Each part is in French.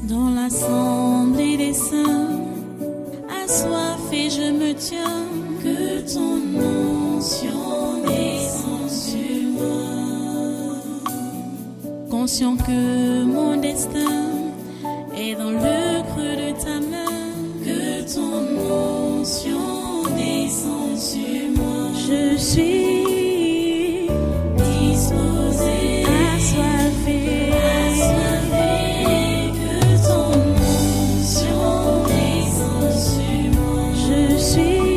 Dans l'assemblée des saints, assoiffé je me tiens, que ton onction descende sur moi. Conscient que mon destin est dans le creux de ta main, que ton onction descende sur moi. Je suis disposé, assoiffé, que ton onction descende sur moi. Je suis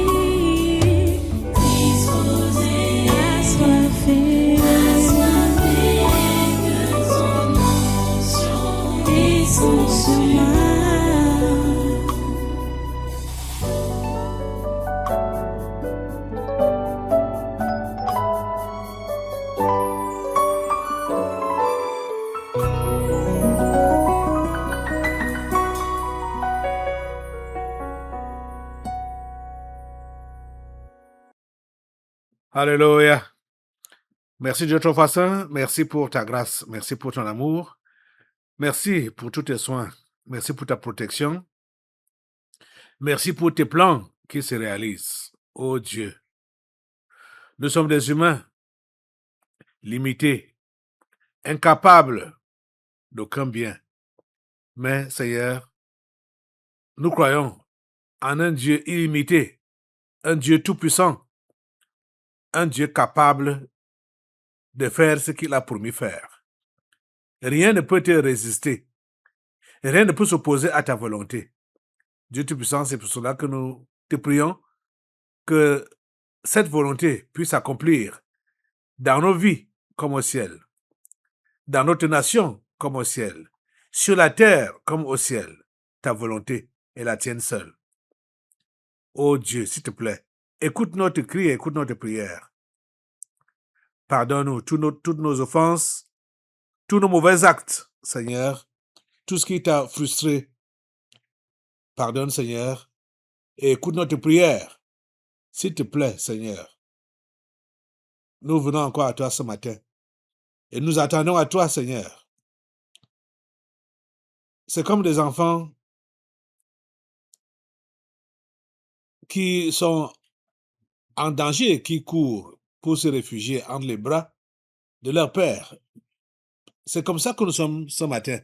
disposé, assoiffé, que ton onction descende sur moi. Alléluia. Merci Dieu trop façon. Merci pour ta grâce. Merci pour ton amour. Merci pour tous tes soins. Merci pour ta protection. Merci pour tes plans qui se réalisent. Oh Dieu. Nous sommes des humains limités, incapables d'aucun bien. Mais Seigneur, nous croyons en un Dieu illimité, un Dieu tout-puissant, un Dieu capable de faire ce qu'il a promis faire. Rien ne peut te résister. Rien ne peut s'opposer à ta volonté. Dieu Tout-Puissant, c'est pour cela que nous te prions que cette volonté puisse s'accomplir dans nos vies comme au ciel, dans notre nation comme au ciel, sur la terre comme au ciel. Ta volonté est la tienne seule. Oh Dieu, s'il te plaît, écoute notre cri, écoute notre prière. Pardonne-nous toutes nos offenses, tous nos mauvais actes, Seigneur, tout ce qui t'a frustré. Pardonne, Seigneur, et écoute notre prière. S'il te plaît, Seigneur. Nous venons encore à toi ce matin. Et nous attendons à toi, Seigneur. C'est comme des enfants qui sont en danger, qui courent pour se réfugier entre les bras de leur Père. C'est comme ça que nous sommes ce matin.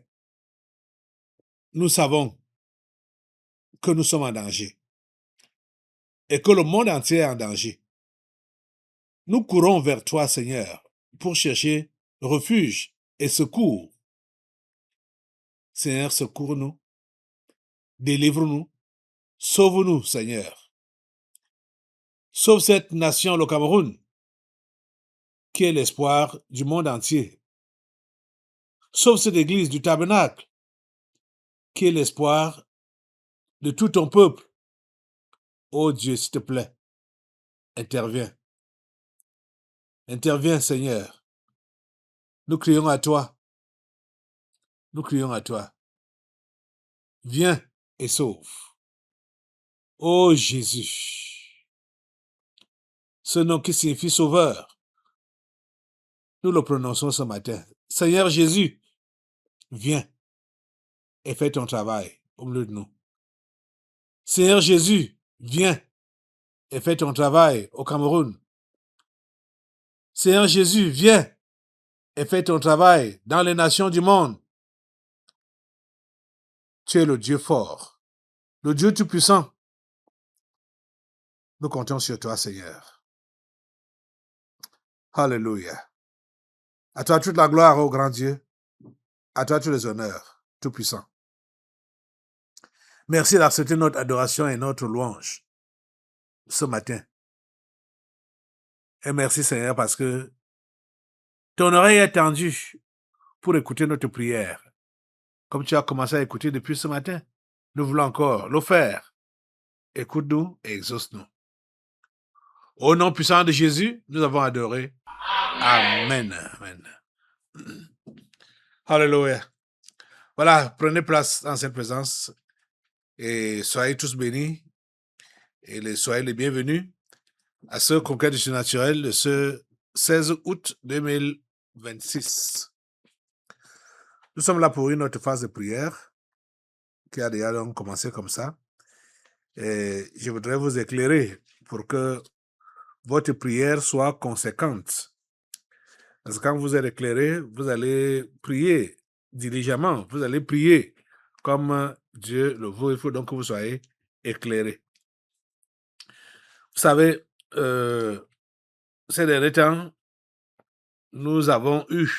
Nous savons que nous sommes en danger et que le monde entier est en danger. Nous courons vers toi, Seigneur, pour chercher refuge et secours. Seigneur, secours-nous, délivre-nous, sauve-nous, Seigneur. Sauve cette nation, le Cameroun, qui est l'espoir du monde entier. Sauve cette église du tabernacle, qui est l'espoir de tout ton peuple. Oh Dieu, s'il te plaît, interviens. Interviens, Seigneur. Nous crions à toi. Nous crions à toi. Viens et sauve. Oh Jésus, ce nom qui signifie sauveur, nous le prononçons ce matin. Seigneur Jésus, viens et fais ton travail au milieu de nous. Seigneur Jésus, viens et fais ton travail au Cameroun. Seigneur Jésus, viens et fais ton travail dans les nations du monde. Tu es le Dieu fort, le Dieu tout-puissant. Nous comptons sur toi, Seigneur. Alléluia. À toi toute la gloire, ô grand Dieu. À toi tous les honneurs, tout-puissant. Merci d'accepter notre adoration et notre louange ce matin. Et merci, Seigneur, parce que ton oreille est tendue pour écouter notre prière. Comme tu as commencé à écouter depuis ce matin, nous voulons encore le faire. Écoute-nous et exauce-nous. Au nom puissant de Jésus, nous avons adoré. Amen. Amen. Alléluia. Voilà, prenez place dans cette présence et soyez tous bénis et soyez les bienvenus à ce conquête du surnaturel de ce 16 août 2026. Nous sommes là pour une autre phase de prière qui a déjà donc commencé comme ça. Et je voudrais vous éclairer pour que votre prière soit conséquente. Parce que quand vous êtes éclairé, vous allez prier diligemment, vous allez prier comme Dieu le veut. Il faut donc que vous soyez éclairé. Vous savez, ces derniers temps, nous avons eu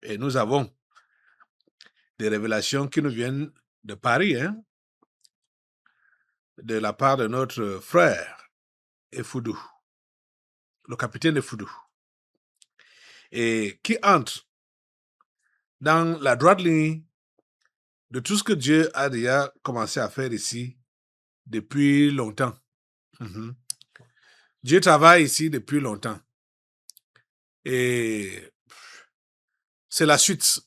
et nous avons des révélations qui nous viennent de Paris, hein, de la part de notre frère Efoudou, le capitaine Efoudou, et qui entre dans la droite ligne de tout ce que Dieu a déjà commencé à faire ici depuis longtemps. Mhm. Dieu travaille ici depuis longtemps. Et c'est la suite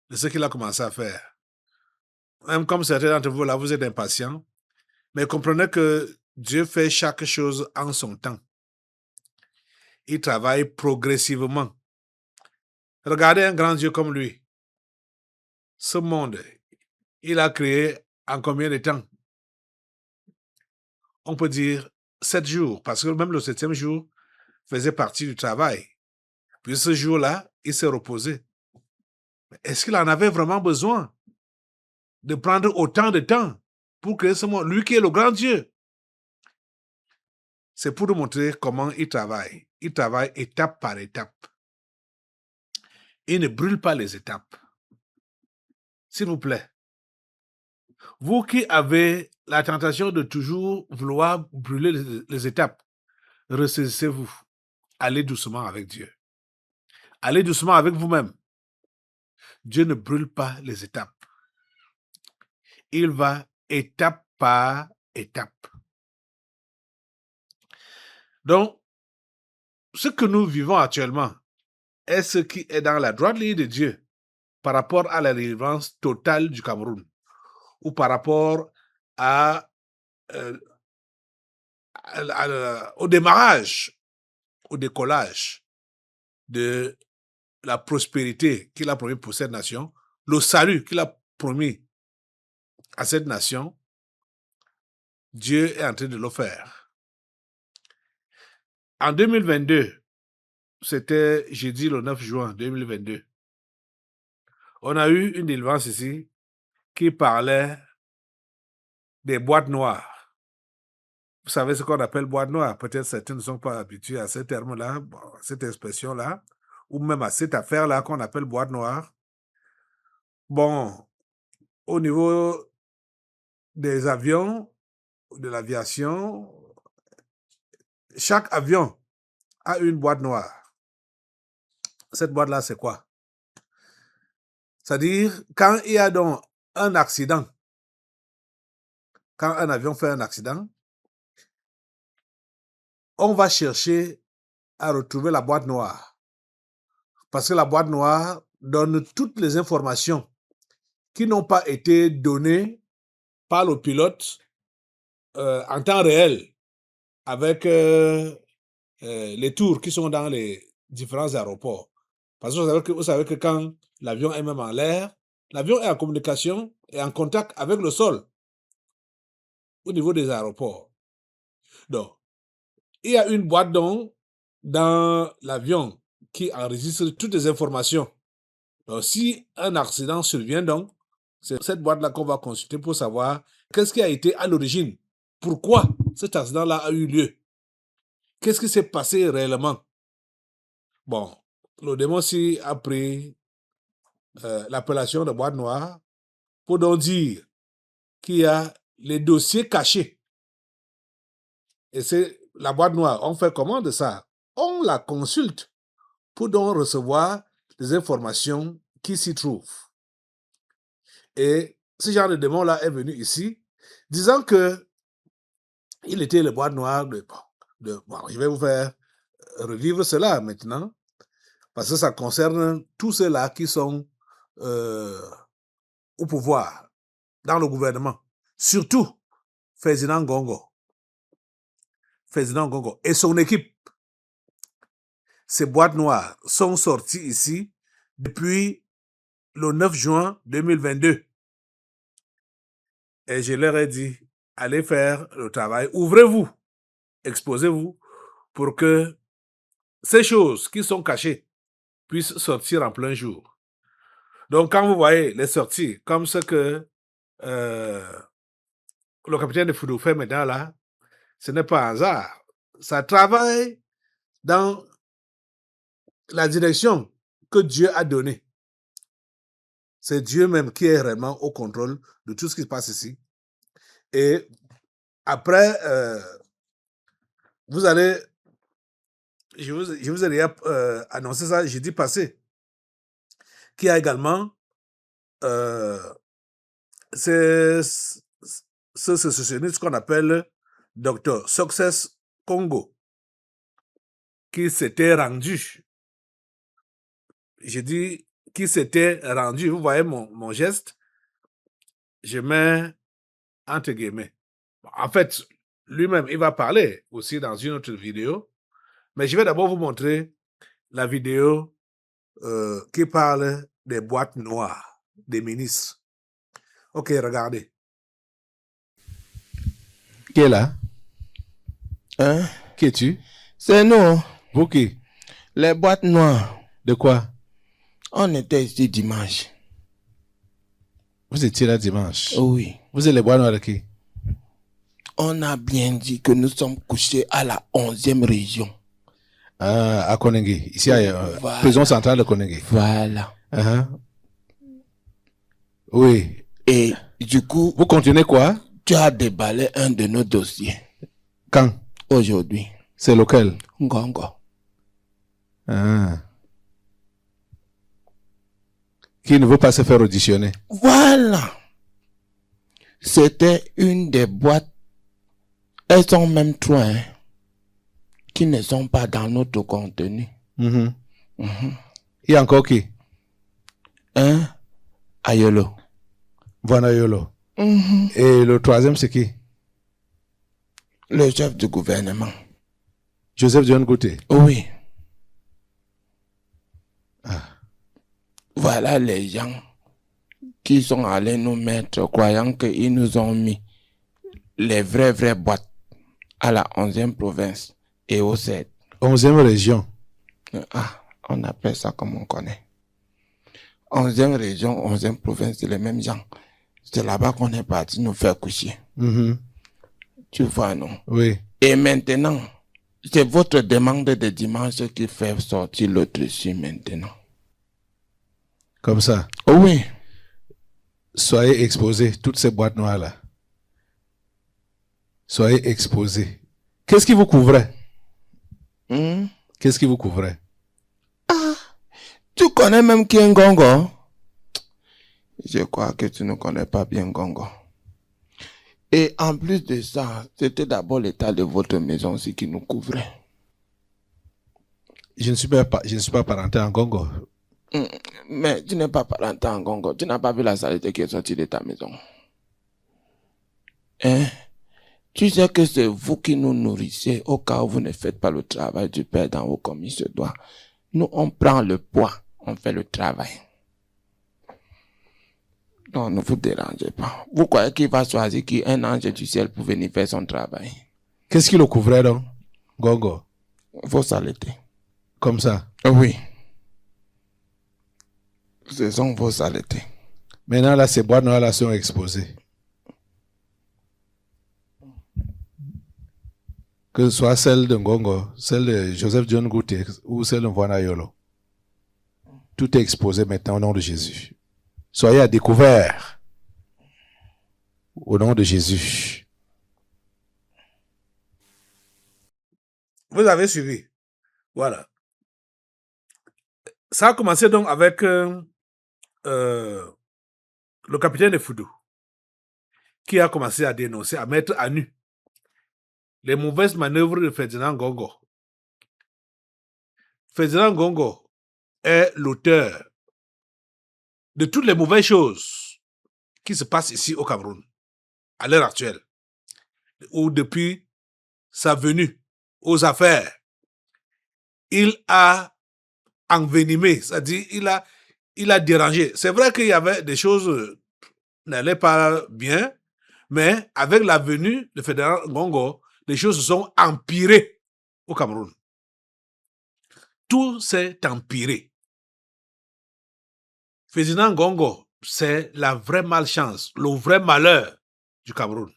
de ce qu'il a commencé à faire. Même comme certains d'entre vous, là, vous êtes impatients, mais comprenez que Dieu fait chaque chose en son temps. Il travaille progressivement. Regardez un grand Dieu comme lui. Ce monde, il a créé en combien de temps? On peut dire 7 jours, parce que même le 7e jour faisait partie du travail. Puis ce jour-là, il s'est reposé. Est-ce qu'il en avait vraiment besoin de prendre autant de temps pour créer ce monde? Lui qui est le grand Dieu. C'est pour nous montrer comment il travaille. Il travaille étape par étape. Il ne brûle pas les étapes. S'il vous plaît. Vous qui avez la tentation de toujours vouloir brûler les étapes, ressaisissez-vous. Allez doucement avec Dieu. Allez doucement avec vous-même. Dieu ne brûle pas les étapes. Il va étape par étape. Donc, ce que nous vivons actuellement est ce qui est dans la droite ligne de Dieu par rapport à la délivrance totale du Cameroun ou par rapport au démarrage, au décollage de la prospérité qu'il a promis pour cette nation, le salut qu'il a promis à cette nation. Dieu est en train de le faire. En 2022, c'était jeudi le 9 juin 2022, on a eu une délivrance ici qui parlait des boîtes noires. Vous savez ce qu'on appelle boîte noire. Peut-être certains ne sont pas habitués à ce terme-là, cette expression-là, ou même à cette affaire-là qu'on appelle boîte noire. Bon, au niveau des avions, de l'aviation, chaque avion a une boîte noire. Cette boîte-là, c'est quoi? C'est-à-dire, quand il y a donc un accident, quand un avion fait un accident, on va chercher à retrouver la boîte noire. Parce que la boîte noire donne toutes les informations qui n'ont pas été données par le pilote en temps réel avec les tours qui sont dans les différents aéroports. Parce que vous savez que quand l'avion est même en l'air, l'avion est en communication et en contact avec le sol au niveau des aéroports. Donc, il y a une boîte donc dans l'avion qui enregistre toutes les informations. Donc, si un accident survient donc, c'est cette boîte-là qu'on va consulter pour savoir qu'est-ce qui a été à l'origine. Pourquoi cet accident-là a eu lieu? Qu'est-ce qui s'est passé réellement? Bon, le démon aussi a pris l'appellation de boîte noire pour donc dire qu'il y a les dossiers cachés. Et c'est la boîte noire. On fait comment de ça? On la consulte pour donc recevoir les informations qui s'y trouvent. Et ce genre de démon-là est venu ici, disant que il était le boîte noire bon, je vais vous faire revivre cela maintenant, parce que ça concerne tous ceux-là qui sont au pouvoir, dans le gouvernement. Surtout Ferdinand Gongo. Ferdinand Gongo et son équipe. Ces boîtes noires sont sorties ici depuis le 9 juin 2022. Et je leur ai dit, allez faire le travail, ouvrez-vous, exposez-vous pour que ces choses qui sont cachées puissent sortir en plein jour. Donc, quand vous voyez les sorties, comme ce que le capitaine de Foudou fait maintenant là, ce n'est pas un hasard. Ça travaille dans la direction que Dieu a donnée. C'est Dieu même qui est vraiment au contrôle de tout ce qui se passe ici. Et après, vous allez, je vous ai déjà annoncé ça jeudi passé, qu'il y a également ce socialiste qu'on appelle Dr. Success Congo, qui s'était rendu. Je dis qui s'était rendu. Vous voyez mon geste, je mets entre guillemets. En fait, lui-même, il va parler aussi dans une autre vidéo, mais je vais d'abord vous montrer la vidéo qui parle des boîtes noires des ministres. Ok, regardez. Qui est là? Hein? Qui es-tu? C'est nous, Vous qui? les boîtes noires. De quoi? On était ici dimanche. Vous étiez là dimanche. Oui. Vous êtes les bois noirs de qui? On a bien dit que nous sommes couchés à la 11e région. Ah, à Konengue. Ici, à Voilà. prison centrale de Konengue. Voilà. Oui. Et du coup, Vous continuez quoi? tu as déballé un de nos dossiers Quand? aujourd'hui. C'est lequel? Ngongo. Ah. Qui ne veut pas se faire auditionner? Voilà. C'était une des boîtes. Elles sont même trois, hein, qui ne sont pas dans notre contenu. Il y a encore qui? Hein? Ayolo. Vanayolo. Et le troisième, c'est qui? Le chef du gouvernement. Joseph John Gouté. Oui. Voilà les gens qui sont allés nous mettre, croyant qu'ils nous ont mis les vraies boîtes à la 11e province et au 7. 11e région. Ah, on appelle ça comme on connaît. 11e région, 11e province, c'est les mêmes gens. C'est là-bas qu'on est parti nous faire coucher. Tu vois, non? Oui. Et maintenant, c'est votre demande de dimanche qui fait sortir l'autre dessus maintenant. Comme ça. Oui. Soyez exposés, toutes ces boîtes noires-là. Soyez exposés. Qu'est-ce qui vous couvrait? Qu'est-ce qui vous couvrait? Tu connais même qui est Ngongo? Je crois que tu ne connais pas bien Ngongo. Et en plus de ça, c'était d'abord l'état de votre maison aussi qui nous couvrait. Je ne suis pas parenté en Congo. Mais tu n'es pas parenté en Ngongo. Tu n'as pas vu la saleté qui est sortie de ta maison. Hein? Tu sais que c'est vous qui nous nourrissez au cas où vous ne faites pas le travail du Père d'en haut comme il se doit. Nous, on prend le poids, on fait le travail. Non, ne vous dérangez pas. Vous croyez qu'il va choisir qui un ange du ciel pour venir faire son travail? Qu'est-ce qui le couvrait donc? Gongo. Vos saletés. Comme ça. Oui. Ce sont vos saletés. Maintenant, là, ces boîtes noires-là sont exposées. Que ce soit celle de Ngongo, celle de Joseph John Gouté ou celle de Vanayolo. Tout est exposé maintenant au nom de Jésus. Soyez à découvert au nom de Jésus. Vous avez suivi. Voilà. Ça a commencé donc avec le capitaine de Foudou, qui a commencé à dénoncer, à mettre à nu les mauvaises manœuvres de Ferdinand Ngongo. Ferdinand Ngongo est l'auteur de toutes les mauvaises choses qui se passent ici au Cameroun, à l'heure actuelle, ou depuis sa venue aux affaires, il a envenimé, c'est-à-dire il a dérangé. C'est vrai qu'il y avait des choses qui n'allaient pas bien, Mais avec la venue de Ferdinand Ngongo, les choses se sont empirées au Cameroun. Tout s'est empiré. Ferdinand Ngongo, c'est la vraie malchance, le vrai malheur du Cameroun.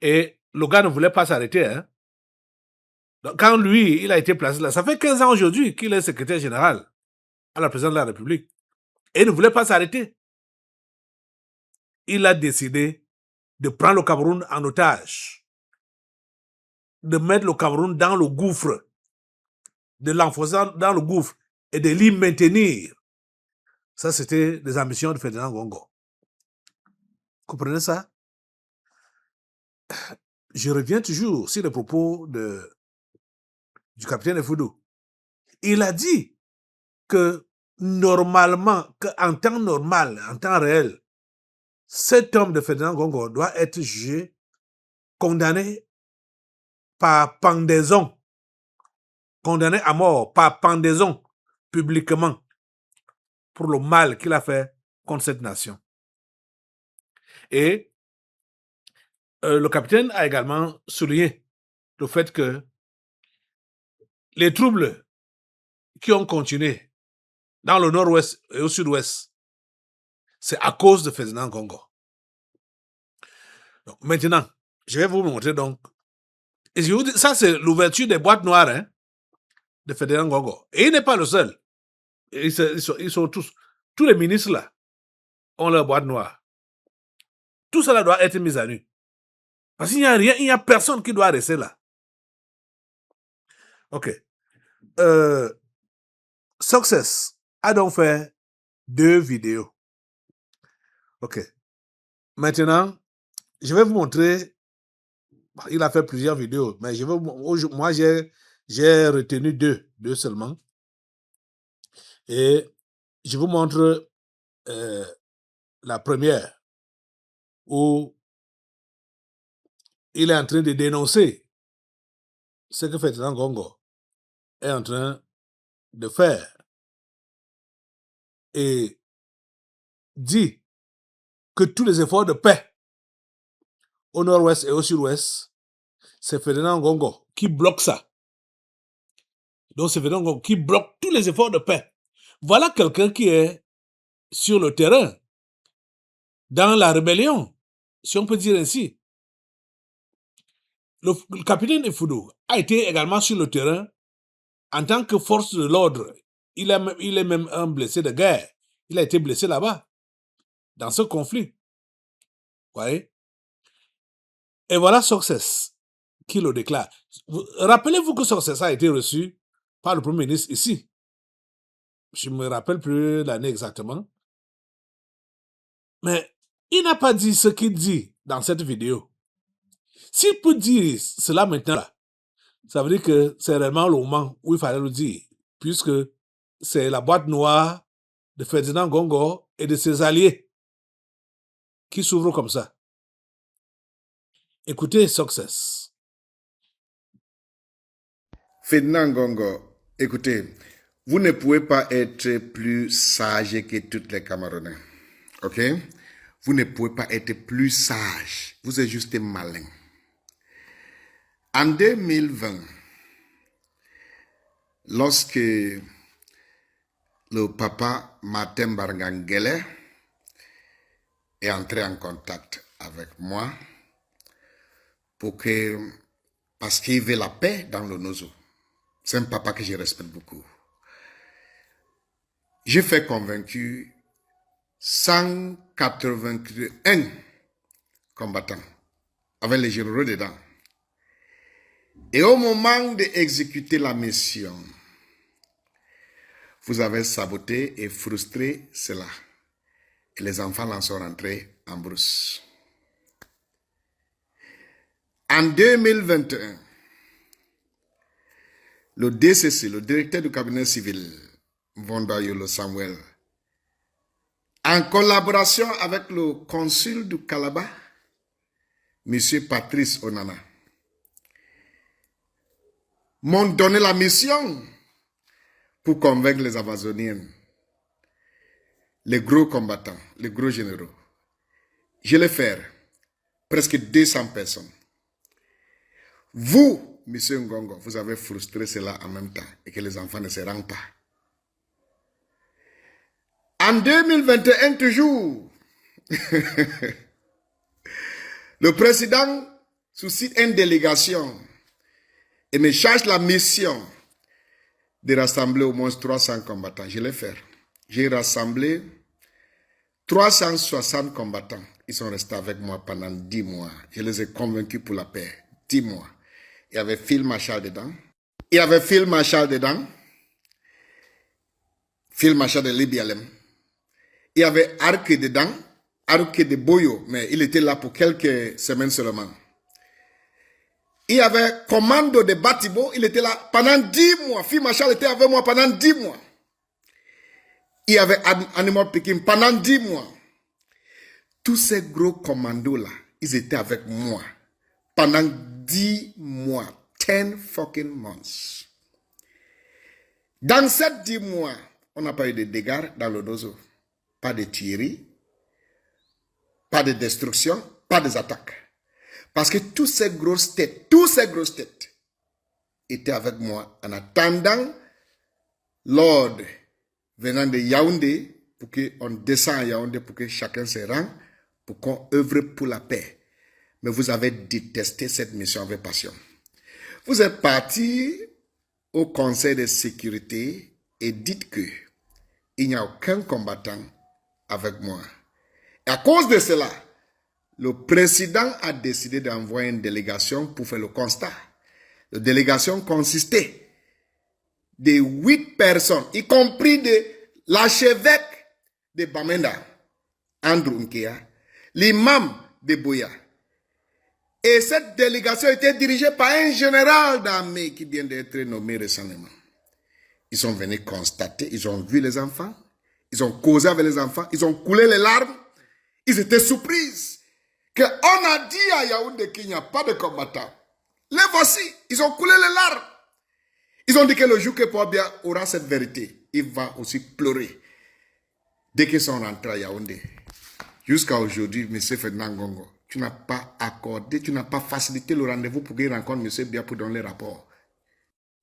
Et le gars ne voulait pas s'arrêter. Hein? Donc, quand lui, il a été placé là, ça fait 15 ans aujourd'hui qu'il est secrétaire général à la présidence de la République. Et il ne voulait pas s'arrêter. Il a décidé de prendre le Cameroun en otage, de mettre le Cameroun dans le gouffre, de l'enfoncer dans le gouffre et de l'y maintenir. Ça, c'était les ambitions de Ferdinand Ngongo. Vous comprenez ça? Je reviens toujours sur les propos du capitaine Efudou. Il a dit que normalement, qu'en temps normal, en temps réel, cet homme de Ferdinand Ngongo doit être jugé, condamné par pendaison, condamné à mort par pendaison publiquement pour le mal qu'il a fait contre cette nation. Et le capitaine a également souligné le fait que les troubles qui ont continué dans le nord-ouest et au sud-ouest, c'est à cause de Ferdinand Ngongo. Donc, maintenant, je vais vous montrer donc. Et je vous dis, ça, c'est l'ouverture des boîtes noires hein, de Ferdinand Ngongo. Et il n'est pas le seul. Ils sont tous les ministres là ont leur boîte noire. Tout cela doit être mis à nu. Parce qu'il n'y a rien, il n'y a personne qui doit rester là. OK. Success a donc fait 2 vidéos. OK. Maintenant, je vais vous montrer. Il a fait plusieurs vidéos, mais moi, j'ai retenu 2 seulement. Et je vous montre la première où il est en train de dénoncer ce que Ferdinand Ngongo est en train de faire et dit que tous les efforts de paix au nord-ouest et au sud-ouest, c'est Ferdinand Ngongo qui bloque ça. Donc c'est Ferdinand Ngongo qui bloque tous les efforts de paix. Voilà quelqu'un qui est sur le terrain, dans la rébellion, si on peut dire ainsi. Le capitaine Efudou a été également sur le terrain en tant que force de l'ordre. Il est même un blessé de guerre. Il a été blessé là-bas, dans ce conflit. Vous voyez? Et voilà Success qui le déclare. Rappelez-vous que Success a été reçu par le Premier ministre ici. Je ne me rappelle plus l'année exactement. Mais il n'a pas dit ce qu'il dit dans cette vidéo. S'il peut dire cela maintenant, là, ça veut dire que c'est réellement le moment où il fallait le dire, puisque c'est la boîte noire de Ferdinand Ngongo et de ses alliés qui s'ouvre comme ça. Écoutez Success. Ferdinand Ngongo, écoutez, vous ne pouvez pas être plus sage que tous les Camerounais. Ok? Vous ne pouvez pas être plus sage. Vous êtes juste malin. En 2020, lorsque le papa Martin Bargangele est entré en contact avec moi parce qu'il veut la paix dans le Nozo. C'est un papa que je respecte beaucoup. J'ai fait convaincu 181 combattants avec les généraux dedans. Et au moment d'exécuter la mission, vous avez saboté et frustré cela. Et les enfants en sont rentrés en brousse. En 2021, le DCC, le directeur du cabinet civil, Vonda Samuel, en collaboration avec le consul du Calabar, M. Patrice Onana, m'ont donné la mission pour convaincre les Amazoniens, les gros combattants, les gros généraux. je l'ai fait. Presque 200 personnes. Vous, monsieur Ngongo, vous avez frustré cela en même temps et que les enfants ne se rendent pas. En 2021, toujours, le président suscite une délégation et me charge la mission de rassembler au moins 300 combattants. Je l'ai fait. J'ai rassemblé 360 combattants. Ils sont restés avec moi pendant 10 mois. Je les ai convaincus pour la paix. 10 mois. Il y avait Phil Marshall dedans. Il y avait Phil Marshall dedans. Phil Marshall de Libyalem. Il y avait Arke dedans. Arke de Boyo. Mais il était là pour quelques semaines seulement. Il y avait Commando de Batibo. Il était là pendant 10 mois. Phil Marshall était avec moi pendant 10 mois. Il y avait Animal Pekin pendant 10 mois. Tous ces gros commandos-là, ils étaient avec moi pendant 10 mois. 10 fucking months. Dans ces 10 mois, on n'a pas eu de dégâts dans le Dozo. Pas de tueries, pas de destruction, pas des attaques. Parce que tous ces grosses têtes étaient avec moi en attendant l'ordre venant de Yaoundé pour qu'on descende à Yaoundé pour que chacun se rende, pour qu'on œuvre pour la paix. Mais vous avez détesté cette mission avec passion. Vous êtes parti au Conseil de sécurité et dites que il n'y a aucun combattant avec moi. Et à cause de cela, le président a décidé d'envoyer une délégation pour faire le constat. La délégation consistait de 8 personnes, y compris de l'archevêque de Bamenda, Andrew Nkea, l'imam de Boya. Et cette délégation était dirigée par un général d'armée qui vient d'être nommé récemment. Ils sont venus constater, ils ont vu les enfants, ils ont causé avec les enfants, ils ont coulé les larmes. Ils étaient surpris qu'on a dit à Yaoundé qu'il n'y a pas de combattants. Les voici, ils ont coulé les larmes. Ils ont dit que le jour que Pobia aura cette vérité, il va aussi pleurer. Dès qu'ils sont rentrés à Yaoundé, jusqu'à aujourd'hui, M. Ferdinand Ngongo, tu n'as pas accordé, tu n'as pas facilité le rendez-vous pour qu'il rencontre M. Bia pour donner le rapport.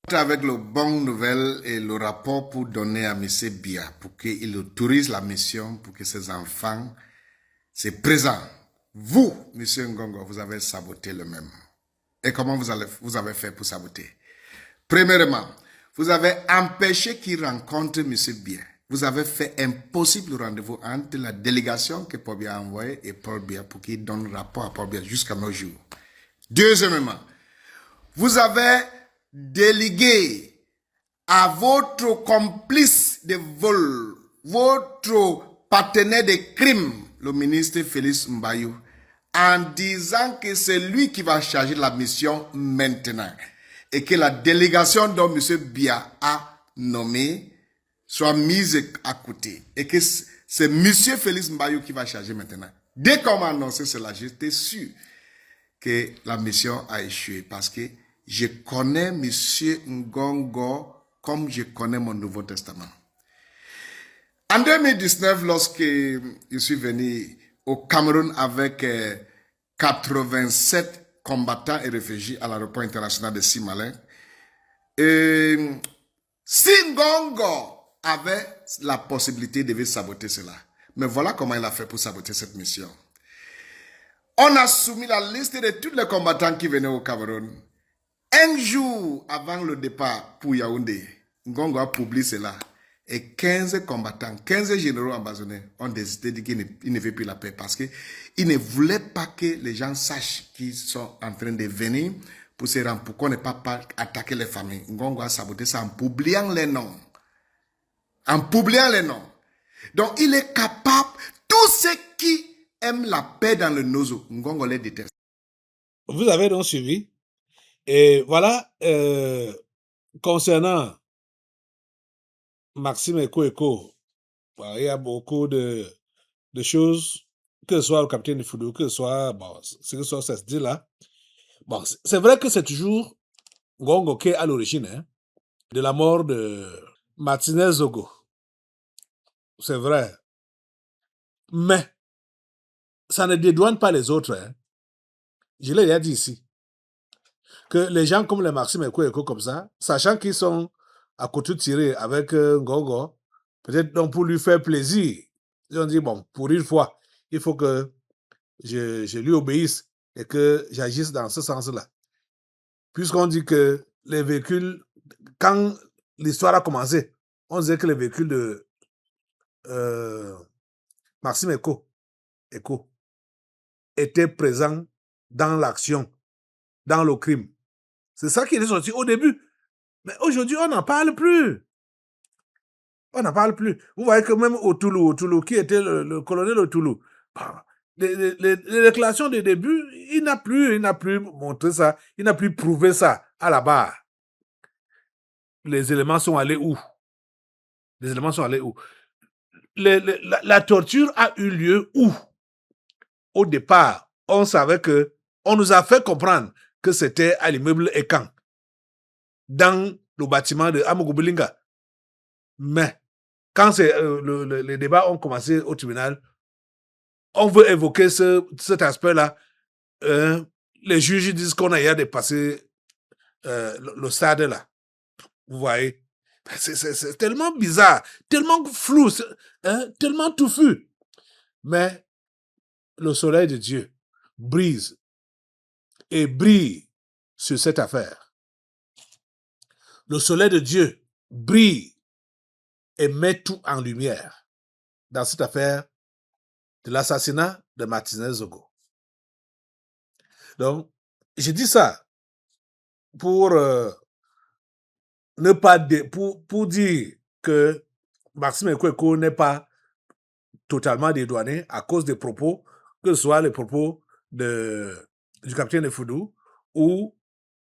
Avec le bon nouvelle et le rapport pour donner à M. Bia, pour qu'il autorise la mission, pour que ses enfants se présentent. Vous, M. Ngongo, vous avez saboté le même. Et comment vous avez fait pour saboter? Premièrement, vous avez empêché qu'il rencontre M. Bia. Vous avez fait impossible le rendez-vous entre la délégation que Paul Biya a envoyée et Paul Biya pour qu'il donne le rapport à Paul Biya jusqu'à nos jours. Deuxièmement, vous avez délégué à votre complice de vol, votre partenaire de crime, le ministre Félix Mbayou, en disant que c'est lui qui va charger la mission maintenant et que la délégation dont M. Biya a nommé soit mise à côté et que c'est M. Félix Mbayou qui va charger maintenant. Dès qu'on m'a annoncé cela, j'étais sûr que la mission a échoué parce que je connais M. Ngongo comme je connais mon Nouveau Testament. En 2019, lorsque je suis venu au Cameroun avec 87 combattants et réfugiés à l'aéroport international de Simalin, si Ngongo avait la possibilité de saboter cela. Mais voilà comment il a fait pour saboter cette mission. On a soumis la liste de tous les combattants qui venaient au Cameroun. Un jour avant le départ pour Yaoundé, Ngongo a publié cela. Et 15 combattants, 15 généraux ambassadeurs ont décidé qu'ils ne veulent plus la paix parce qu'ils ne voulaient pas que les gens sachent qu'ils sont en train de venir pour se rendre, pour qu'on n'ait pas attaqué les familles. Ngongo a saboté ça en publiant les noms. En publiant les noms. Donc, il est capable, tous ceux qui aiment la paix dans le Nozo, Ngongo les déteste. Vous avez donc suivi. Et voilà, concernant Maxime Eko, il y a beaucoup de choses, que ce soit le capitaine de Foudou, que ce soit, bon, ce que soit ça se dit là. Bon, c'est vrai que c'est toujours Ngongo qui est à l'origine de la mort de Martinez Zogo. C'est vrai. Mais ça ne dédouane pas les autres. Hein. Je l'ai déjà dit ici. Que les gens comme les Maxime Eko comme ça, sachant qu'ils sont à côté tirés avec Ngongo, peut-être donc pour lui faire plaisir, ils ont dit, bon, pour une fois, il faut que je lui obéisse et que j'agisse dans ce sens-là. Puisqu'on dit que les véhicules, quand l'histoire a commencé, on disait que les véhicules de Maxime Eko étaient présents dans l'action, dans le crime. C'est ça qui est sorti au début. Mais aujourd'hui, on n'en parle plus. On n'en parle plus. Vous voyez que même Otoulou, qui était le colonel Otoulou, les déclarations de début, il n'a plus montré ça, il n'a plus prouvé ça à la barre. Les éléments sont allés où? La torture a eu lieu où? Au départ, on savait que, on nous a fait comprendre que c'était à l'immeuble Ekan, dans le bâtiment de Amogobelinga. Mais, quand les débats ont commencé au tribunal, on veut évoquer cet aspect-là. Les juges disent qu'on a dépassé le stade là. Vous voyez? C'est tellement bizarre, tellement flou, tellement touffu. Mais le soleil de Dieu brise et brille sur cette affaire. Le soleil de Dieu brille et met tout en lumière dans cette affaire de l'assassinat de Martinez Zogo. Donc, j'ai dit ça pour ne pas pour dire que Maxime Eko n'est pas totalement dédouané à cause des propos, que ce soit les propos du capitaine Foudou ou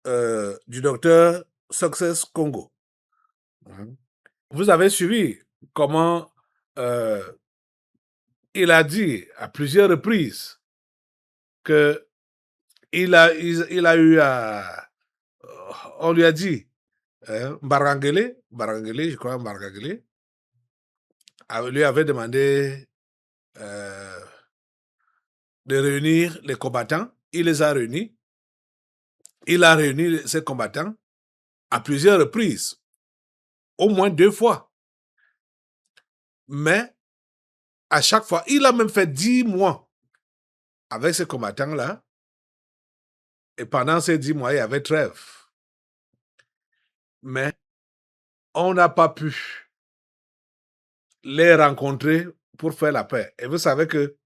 du docteur Success Congo. Vous avez suivi comment il a dit à plusieurs reprises que il a eu on lui a dit Mbarangele, je crois Mbarangele, lui avait demandé de réunir les combattants. Il les a réunis. Il a réuni ces combattants à plusieurs reprises, au moins 2 fois. Mais à chaque fois, il a même fait 10 mois avec ces combattants-là. Et pendant ces 10 mois, il y avait trêve. Mais on n'a pas pu les rencontrer pour faire la paix. Et vous savez que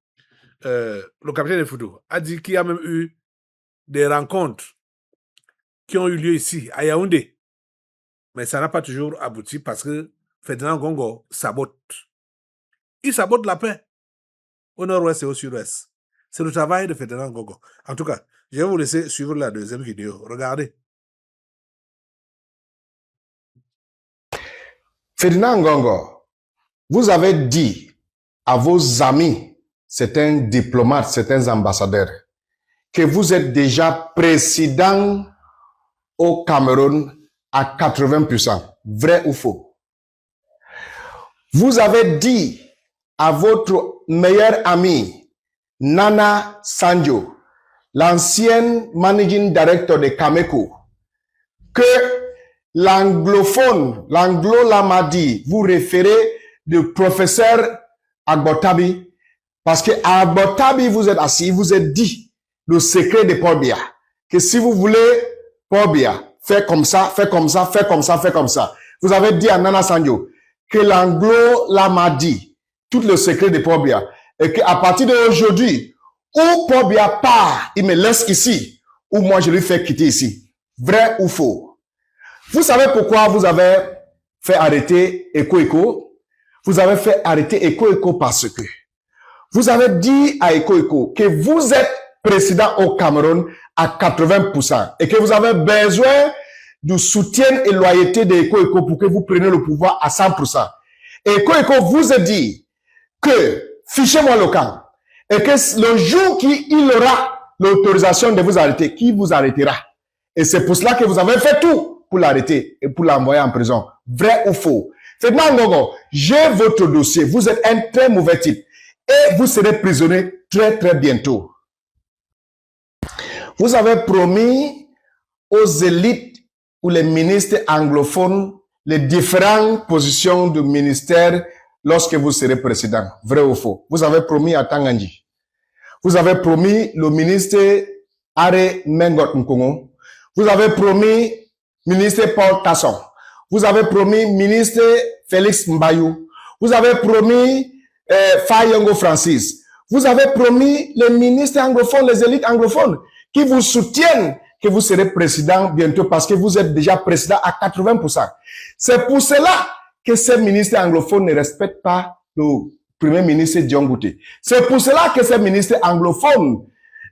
le capitaine de Foudou a dit qu'il y a même eu des rencontres qui ont eu lieu ici, à Yaoundé. Mais ça n'a pas toujours abouti parce que Ferdinand Ngongo sabote. Il sabote la paix au nord-ouest et au sud-ouest. C'est le travail de Ferdinand Ngongo. En tout cas, je vais vous laisser suivre la deuxième vidéo. Regardez. Ferdinand Ngongo, vous avez dit à vos amis, certains diplomates, certains ambassadeurs, que vous êtes déjà président au Cameroun à 80%. Vrai ou faux? Vous avez dit à votre meilleur ami, Nana Sanjo, l'ancienne managing director de Cameco, que l'anglophone, l'anglo-lamadi, vous référez de professeur Agbotabi, parce que à Agbotabi, vous êtes assis, vous êtes dit le secret de Paul Biya, que si vous voulez Paul Biya, faites comme ça, faites comme ça, faites comme ça, faites comme ça. Vous avez dit à Nana Sanjo que l'anglo-lamadi, tout le secret de Paul Biya, et qu'à partir d'aujourd'hui, où Paul Biya part, il me laisse ici, ou moi je lui fais quitter ici. Vrai ou faux? Vous savez pourquoi vous avez fait arrêter Eko? Vous avez fait arrêter Eko parce que vous avez dit à Eko que vous êtes président au Cameroun à 80% et que vous avez besoin du soutien et loyauté de Eko pour que vous preniez le pouvoir à 100%. Eko vous a dit que fichez-moi le camp et que le jour qu'il aura l'autorisation de vous arrêter, qui vous arrêtera. Et c'est pour cela que vous avez fait tout pour l'arrêter et pour l'envoyer en prison. Vrai ou faux? Ferdinand Ngongo, j'ai votre dossier. Vous êtes un très mauvais type. et vous serez prisonnier très très bientôt. Vous avez promis aux élites ou les ministres anglophones les différentes positions du ministère lorsque vous serez président. Vrai ou faux? Vous avez promis à Tangandji. Vous avez promis le ministre Are Mengot Nkongo. Vous avez promis ministre Paul Tasson. Vous avez promis ministre Félix Mbayou. Vous avez promis Fayengo Francis. Vous avez promis les ministres anglophones, les élites anglophones qui vous soutiennent que vous serez président bientôt parce que vous êtes déjà président à 80%. C'est pour cela que ces ministres anglophones ne respectent pas le premier ministre Dion Ngouté. C'est pour cela que ces ministres anglophones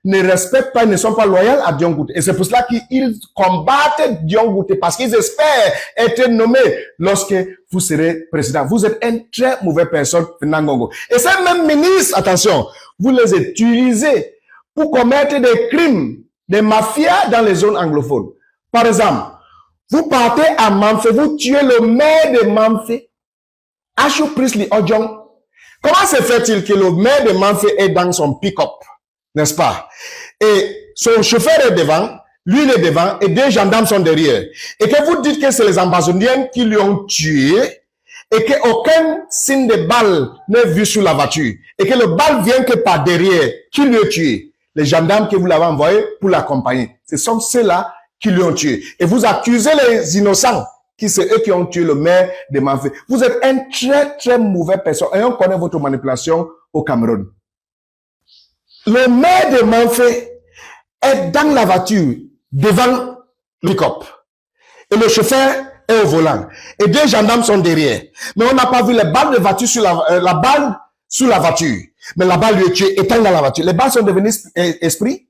ne respectent pas, ne sont pas loyaux à Dion Ngouté. Et c'est pour cela qu'ils combattent Dion Ngouté parce qu'ils espèrent être nommés lorsque vous serez président. Vous êtes une très mauvaise personne, Nangongo. Et ces mêmes ministres, attention, vous les utilisez pour commettre des crimes, des mafias dans les zones anglophones. Par exemple, vous partez à Mamfe, vous tuez le maire de Mamfe, Achou Prisley Ojong. Comment se fait-il que le maire de Mamfe est dans son pick-up, n'est-ce pas? Et son chauffeur est devant, lui il est devant, et deux gendarmes sont derrière. Et que vous dites que c'est les Amazoniens qui lui ont tué, et qu'aucun signe de balle n'est vu sur la voiture, et que le balle vient que par derrière, qui lui a tué? Les gendarmes que vous l'avez envoyé pour l'accompagner. Ce sont ceux-là qui lui ont tué. Et vous accusez les innocents, qui c'est eux qui ont tué le maire de Mamfe. Vous êtes un très, très mauvais personne. Et on connaît votre manipulation au Cameroun. Le maire de Mamfe est dans la voiture, devant le pick-up. Et le chauffeur est au volant. Et deux gendarmes sont derrière. Mais on n'a pas vu les balles de voiture sur la balle sous la voiture. Mais la balle lui est tuée, étant dans la voiture. Les balles sont devenues esprits.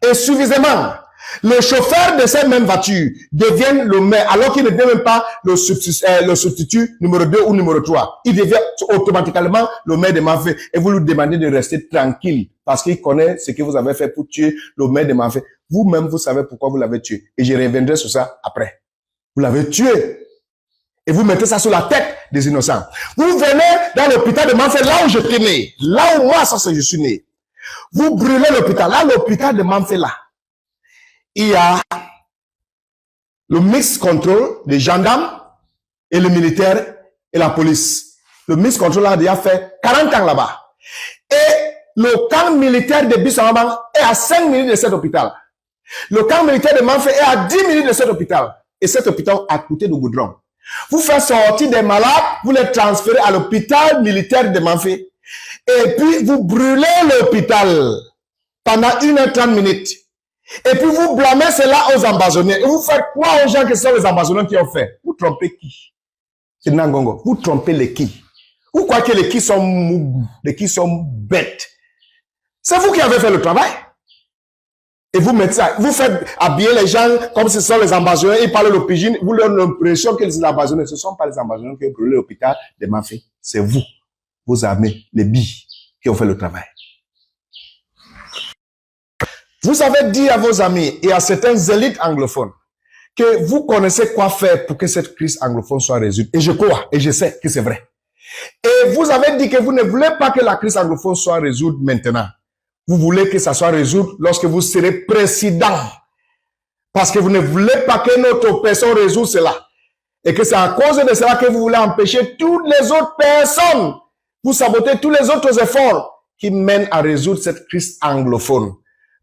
Et suffisamment, le chauffeur de cette même voiture devient le maire, alors qu'il ne devient même pas le substitut numéro 2 ou numéro 3. Il devient automatiquement le maire de Mamfe. Et vous lui demandez de rester tranquille, parce qu'il connaît ce que vous avez fait pour tuer le maire de Mamfe. Vous-même, vous savez pourquoi vous l'avez tué. Et je reviendrai sur ça après. Vous l'avez tué. Et vous mettez ça sur la tête des innocents. Vous venez dans l'hôpital de Mamfe, là où je suis né. Là où moi, je suis né. Vous brûlez l'hôpital. Là, l'hôpital de Mamfe, là. Il y a le mix control des gendarmes et le militaire et la police. Le mix control a déjà fait 40 ans là-bas. Et le camp militaire de Bissau-Mamang est à 5 minutes de cet hôpital. Le camp militaire de Mamfe est à 10 minutes de cet hôpital. Et cet hôpital a coûté de goudron. Vous faites sortir des malades, vous les transférez à l'hôpital militaire de Mamfe. Et puis, vous brûlez l'hôpital pendant 1h30 minutes. Et puis, vous blâmez cela aux Amazoniens. Et vous faites quoi aux gens que ce sont les Amazoniens qui ont fait? Vous trompez qui? C'est Nangongo. Vous trompez les qui? Vous croyez que les qui sont mougous, les qui sont bêtes? C'est vous qui avez fait le travail. Et vous mettez ça, vous faites habiller les gens comme si ce sont les Amazoniens, ils parlent le pidgin, vous leur donnez l'impression que les Amazoniens, ce ne sont pas les Amazoniens qui ont brûlé l'hôpital de Mamfe. C'est vous, vos armées, les billes, qui ont fait le travail. Vous avez dit à vos amis et à certains élites anglophones que vous connaissez quoi faire pour que cette crise anglophone soit résolue. Et je crois, et je sais que c'est vrai. Et vous avez dit que vous ne voulez pas que la crise anglophone soit résolue maintenant. Vous voulez que ça soit résolu lorsque vous serez président. Parce que vous ne voulez pas que notre personne résout cela. Et que c'est à cause de cela que vous voulez empêcher toutes les autres personnes. Vous sabotez tous les autres efforts qui mènent à résoudre cette crise anglophone.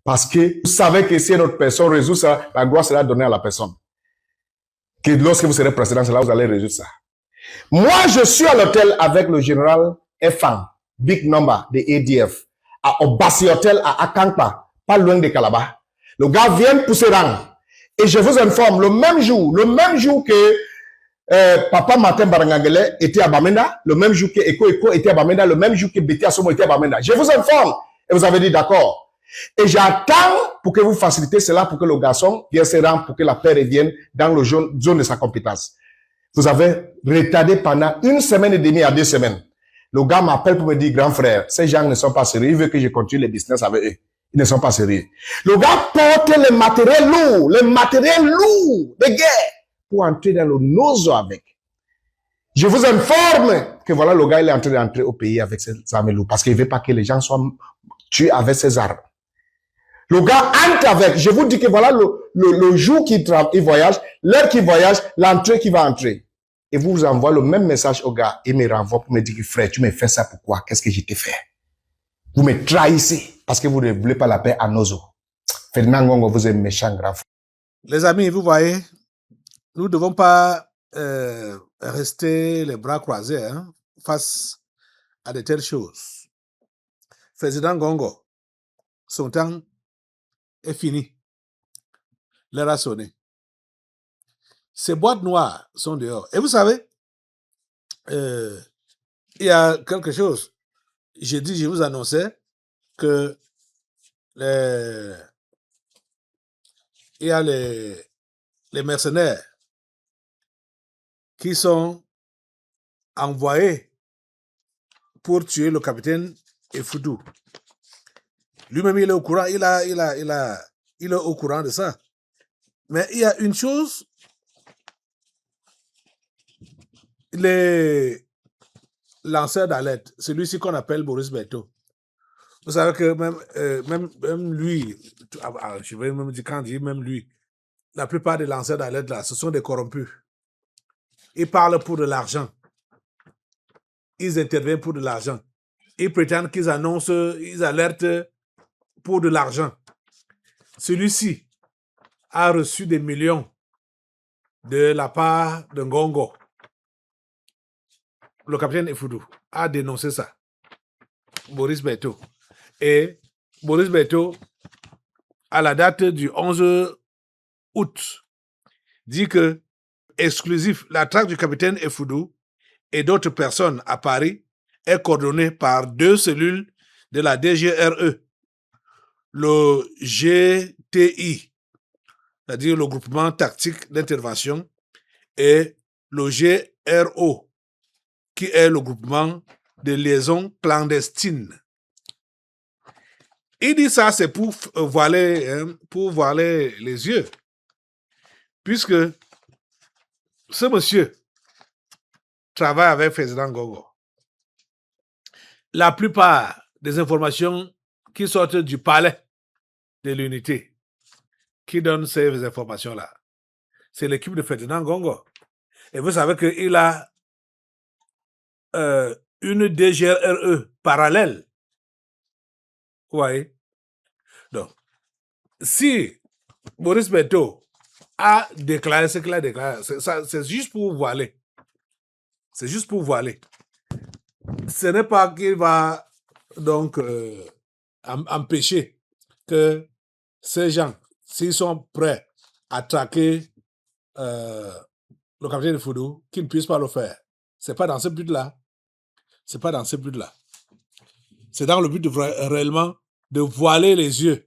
Parce que vous savez que si notre personne résout ça, la gloire sera donnée à la personne. Que lorsque vous serez président, c'est là que vous allez résoudre ça. Moi, je suis à l'hôtel avec le général F1, Big Number de ADF. À Obasi Hotel à Akampa, pas loin de Calabar. Le gars vient pousser rang. Et je vous informe, le même jour que Papa Martin Barangangele était à Bamenda, le même jour que Eko était à Bamenda, le même jour que Betty Asomo était à Bamenda. Je vous informe. Et vous avez dit d'accord. Et j'attends pour que vous facilitez cela pour que le garçon vienne se rendre, pour que la paix revienne dans le zone de sa compétence. Vous avez retardé pendant 1 semaine et demie à 2 semaines. Le gars m'appelle pour me dire, grand frère, ces gens ne sont pas sérieux. Il veut que je continue le business avec eux. Ils ne sont pas sérieux. Le gars porte le matériel lourd de guerre, pour entrer dans le nozo avec. Je vous informe que voilà, le gars, il est en train d'entrer au pays avec ses armes lourdes parce qu'il veut pas que les gens soient tués avec ses armes. Le gars entre avec, je vous dis que voilà le jour qu'il voyage, l'heure qu'il voyage, l'entrée qu'il va entrer. Et vous envoie le même message au gars. Il me renvoie pour me dire que frère, tu me fais ça pourquoi? Qu'est-ce que je t'ai fait? Vous me trahissez parce que vous ne voulez pas la paix à nos eaux. Ferdinand Ngongo, vous êtes méchant grand frère. Les amis, vous voyez, nous ne devons pas rester les bras croisés hein, face à de telles choses. Ferdinand Ngongo, son temps est fini. L'heure a sonné. Ces boîtes noires sont dehors. Et vous savez, il y a quelque chose. J'ai dit, je vous annonçais que il y a les mercenaires qui sont envoyés pour tuer le capitaine Efudou. Lui-même, il est au courant, il est au courant de ça. Mais il y a une chose, les lanceurs d'alerte, celui-ci qu'on appelle Boris Berthaud. Vous savez que même lui, je vais même dire quand je dis même lui, la plupart des lanceurs d'alerte là, ce sont des corrompus. Ils parlent pour de l'argent. Ils interviennent pour de l'argent. Ils prétendent qu'ils annoncent, ils alertent pour de l'argent. Celui-ci a reçu des millions de la part de Ngongo. Le capitaine Efudou a dénoncé ça. Boris Berthaud. Et Boris Berthaud, à la date du 11 août, dit que exclusif, la traque du capitaine Efudou et d'autres personnes à Paris est coordonnée par 2 cellules de la DGRE, le GTI, c'est-à-dire le groupement tactique d'intervention, et le GRO, qui est le groupement de liaison clandestine. Il dit ça, c'est pour voiler les yeux, puisque ce monsieur travaille avec Ferdinand Ngongo. La plupart des informations qui sortent du palais de l'unité, qui donne ces informations-là, c'est l'équipe de Ferdinand Ngongo. Et vous savez qu'il a une DGRE parallèle. Vous voyez? Donc, si Boris Berthaud a déclaré ce qu'il a déclaré, c'est juste pour voiler. C'est juste pour voiler. Ce n'est pas qu'il va donc empêcher que ces gens, s'ils sont prêts à traquer le capitaine Efudou, qu'ils ne puissent pas le faire. C'est pas dans ce but-là. C'est pas dans ce but-là. C'est dans le but de réellement de voiler les yeux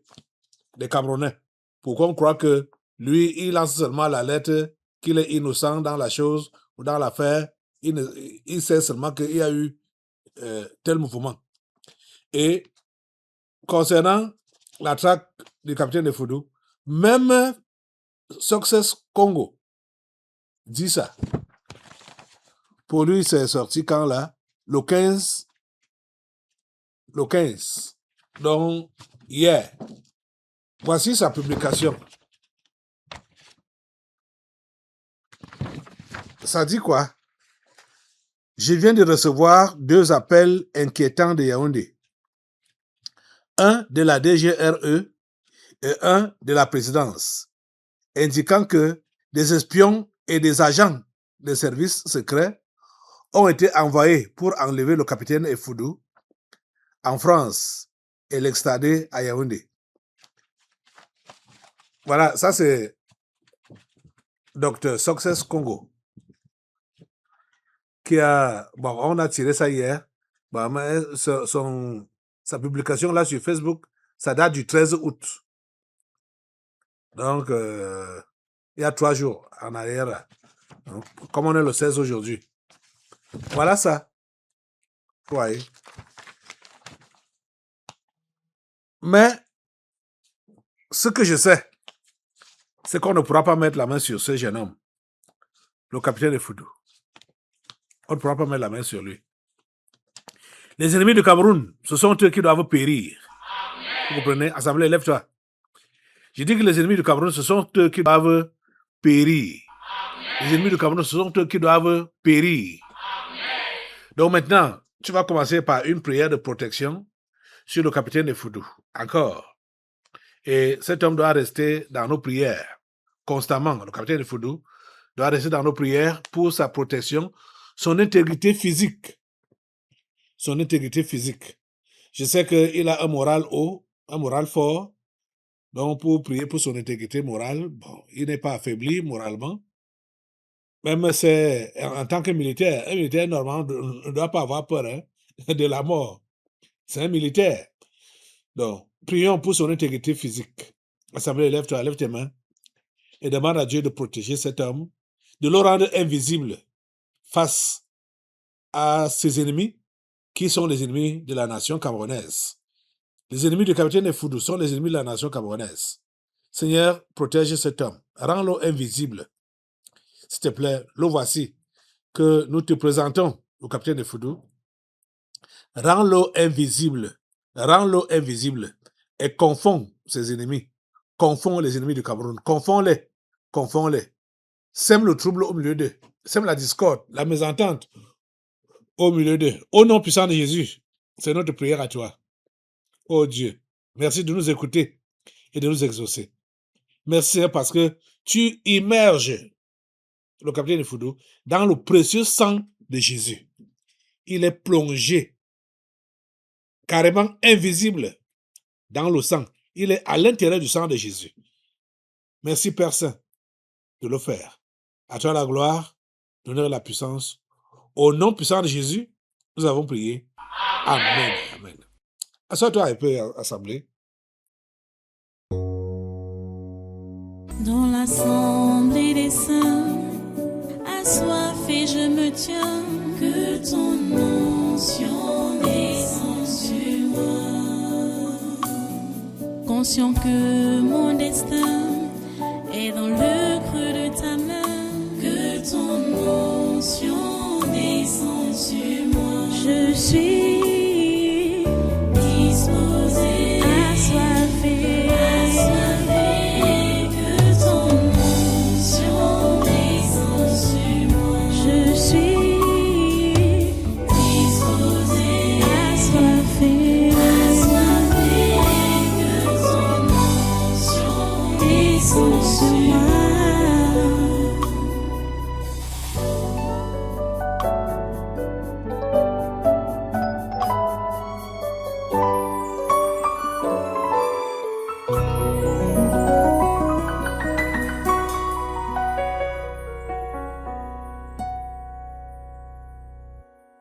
des Camerounais pour qu'on croie que lui, il lance seulement la lettre qu'il est innocent dans la chose ou dans l'affaire. Il sait seulement qu'il y a eu tel mouvement. Et concernant la traque du capitaine Efudou, même Success Congo dit ça. Pour lui, c'est sorti quand là, le 15, donc hier. Voici sa publication. Ça dit quoi? Je viens de recevoir 2 appels inquiétants de Yaoundé. Un de la DGRE et un de la présidence, indiquant que des espions et des agents des services secrets ont été envoyés pour enlever le capitaine Efudou en France et l'extrader à Yaoundé. Voilà, ça c'est Dr Success Congo qui a... Bon, on a tiré ça hier. Bon, mais sa publication là sur Facebook, ça date du 13 août. Donc, il y a 3 jours en arrière. Là. Donc, comme on est le 16 aujourd'hui. Voilà ça. Vous voyez. Mais, ce que je sais, c'est qu'on ne pourra pas mettre la main sur ce jeune homme, le capitaine Efudou. on ne pourra pas mettre la main sur lui. Les ennemis du Cameroun, ce sont eux qui doivent périr. Vous comprenez? Assemblée, lève-toi. Je dis que les ennemis du Cameroun, ce sont eux qui doivent périr. Les ennemis du Cameroun, ce sont eux qui doivent périr. Donc maintenant, tu vas commencer par une prière de protection sur le capitaine de Foudou. Encore. Et cet homme doit rester dans nos prières constamment. Le capitaine de Foudou doit rester dans nos prières pour sa protection, son intégrité physique. Son intégrité physique. Je sais qu'il a un moral haut, un moral fort. Donc, pour prier pour son intégrité morale, bon, il n'est pas affaibli moralement. Même c'est, en tant que militaire, un militaire normalement ne doit pas avoir peur de la mort. C'est un militaire. Donc, prions pour son intégrité physique. Assemblée, lève-toi, lève tes mains et demande à Dieu de protéger cet homme, de le rendre invisible face à ses ennemis, qui sont les ennemis de la nation camerounaise. Les ennemis du capitaine Foudou sont les ennemis de la nation camerounaise. Seigneur, protège cet homme. Rends-le invisible. S'il te plaît, le voici que nous te présentons au capitaine Foudou. Rends-le invisible. Rends-le invisible. Et confonds ses ennemis. Confonds les ennemis du Cameroun. Confonds-les. Confonds-les. Sème le trouble au milieu d'eux. Sème la discorde, la mésentente au milieu d'eux. Au nom puissant de Jésus, c'est notre prière à toi. Oh Dieu, merci de nous écouter et de nous exaucer. Merci parce que tu immerges le capitaine de Foudou dans le précieux sang de Jésus. Il est plongé, carrément invisible, dans le sang. Il est à l'intérieur du sang de Jésus. Merci Père Saint de le faire. À toi la gloire, l'honneur et la puissance. Au nom puissant de Jésus, nous avons prié. Amen. Amen. Assois-toi un peu, assemblée. Dans l'assemblée des saints, assoiffé je me tiens, que ton onction descende sur moi. Conscient que mon destin est dans le creux de ta main, que ton onction descende sur moi. Je suis